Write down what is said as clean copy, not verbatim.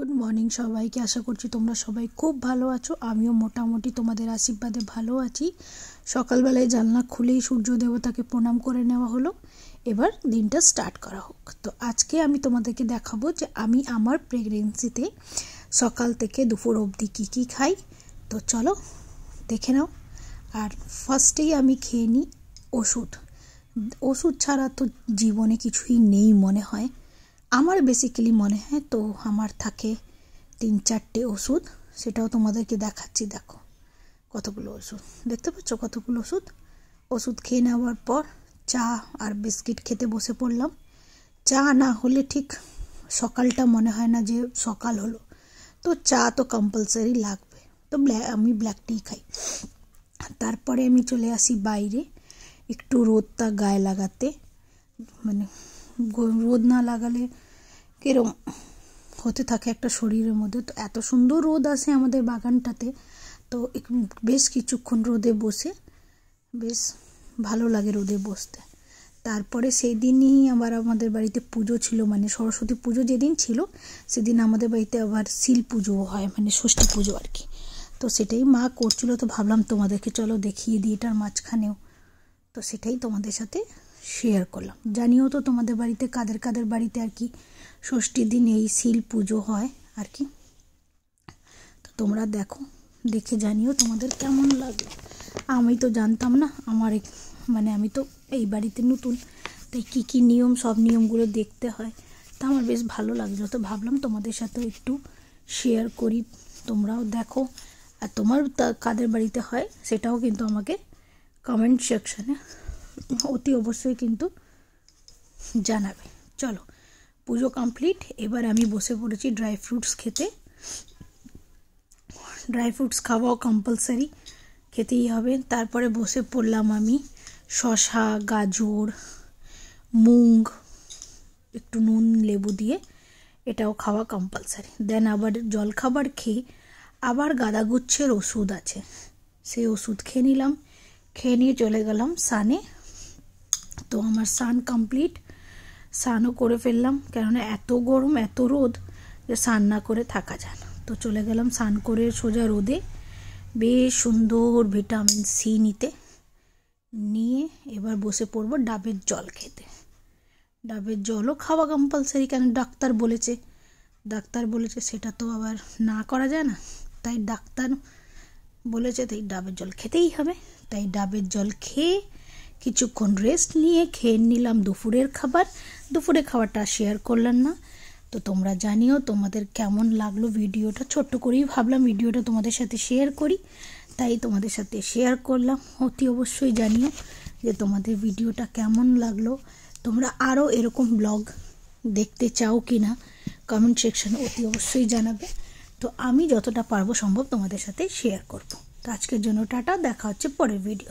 Good morning সবাইকে। আশা করছি তোমরা সবাই খুব ভালো আছো। আমিও মোটামুটি তোমাদের আশীর্বাদে ভালো আছি। সকালবেলায় জানলা খুলেই সূর্য দেবতাকে প্রণাম করে নেওয়া হলো। এবার দিনটা স্টার্ট করা হোক। তো আজকে আমি তোমাদেরকে দেখাবো যে আমি আমার প্রেগনেন্সিতে সকাল থেকে দুপুর অবধি কী কী খাই। তো চলো দেখে নাও। আর ফার্স্টেই আমি খেয়ে নিই ওষুধ। ওষুধ ছাড়া তো জীবনে কিছুই নেই মনে হয়। আমার বেসিক্যালি মনে হয় তো আমার থাকে 3-4টে ওষুধ, সেটাও তোমাদেরকে দেখাচ্ছি। দেখো কতগুলো ওষুধ, দেখতে পাচ্ছ কতগুলো ওষুধ খেয়ে নেওয়ার পর চা আর বিস্কিট খেতে বসে পড়লাম। চা না হলে ঠিক সকালটা মনে হয় না যে সকাল হলো। তো চা তো কম্পালসারি লাগবে, তো আমি ব্ল্যাক টি খাই। তারপরে আমি চলে আসি বাইরে একটু রোদটা গায়ে লাগাতে। মানে রোদ না লাগালে কিরম হতে থাকে একটা শরীরের মধ্যে। তো এত সুন্দর রোদ আসে আমাদের বাগানটাতে, তো বেশ কিছুক্ষণ রোদে বসে বেশ ভালো লাগে রোদে বসতে। তারপরে সেই দিনই আবার আমাদের বাড়িতে পুজো ছিল, মানে সরস্বতী পুজো যেদিন ছিল সেদিন আমাদের বাড়িতে আবার শিল পুজো হয়, মানে ষষ্ঠী পুজো আর কি। তো সেটাই মা করছিল, তো ভাবলাম তোমাদেরকে চলো দেখিয়ে দিই এটার মাঝখানেও। তো সেটাই তোমাদের সাথে শেয়ার করলাম। জানিও তো তোমাদের বাড়িতে কাদের কাদের বাড়িতে আর কি ষষ্ঠীর দিন এই শিল পুজো হয় আর কি। তো তোমরা দেখে জানিও তোমাদের কেমন লাগে। আমি তো জানতাম না, মানে আমি তো এই বাড়িতে নতুন, তাই কী কী নিয়ম, সব নিয়মগুলো দেখতে হয়। তা আমার বেশ ভালো লাগলো, তো ভাবলাম তোমাদের সাথেও একটু শেয়ার করি, তোমরাও দেখো। আর তোমার কাদের বাড়িতে হয় সেটাও কিন্তু আমাকে কমেন্ট সেকশানে অতি অবশ্যই কিন্তু জানাবে। চলো পুজো কমপ্লিট, এবার আমি বসে পড়েছি ড্রাই ফ্রুটস খেতে। ড্রাই ফ্রুটস খাওয়াও কম্পালসারি, খেতেই হবে। তারপরে বসে পড়লাম আমি শসা, গাজর, মুগ, একটু নুন লেবু দিয়ে, এটাও খাওয়া কম্পালসারি। দেন আবার জলখাবার খেয়ে আবার গাদাগুচ্ছের ওষুধ আছে, সেই ওষুধ খেয়ে নিলাম। খেয়ে নিয়ে চলে গেলাম স্নানে। তো আমার স্নান কমপ্লিট, স্নানও করে ফেললাম, কেননা এত গরম এত রোদ যে স্নান না করে থাকা যায় না। তো চলে গেলাম স্নান করে সোজা রোদে বেশ সুন্দর ভিটামিন সি নিয়ে এবার বসে পড়বো ডাবের জল খেতে। ডাবের জলও খাওয়া কম্পালসারি, কেন ডাক্তার বলেছে সেটা তো আবার না করা যায় না। তাই ডাক্তার বলেছে, তাই ডাবের জল খেতেই হবে। তাই ডাবের জল খেয়ে কিছুক্ষণ রেস্ট নিয়ে খেয়ে নিলাম দুপুরের খাবার। দুপুরের খাবারটা শেয়ার করলাম না, তো তোমরা জানিও তোমাদের কেমন লাগলো ভিডিওটা। ছোট্ট করেই ভাবলাম ভিডিওটা তোমাদের সাথে শেয়ার করি, তাই তোমাদের সাথে শেয়ার করলাম। অতি অবশ্যই জানিও যে তোমাদের ভিডিওটা কেমন লাগলো, তোমরা আরও এরকম ব্লগ দেখতে চাও কি না কমেন্ট সেকশনে অতি অবশ্যই জানাবে। তো আমি যতটা পারবো সম্ভব তোমাদের সাথে শেয়ার করব। তো আজকের জন্য টাটা, দেখা হচ্ছে পরের ভিডিও।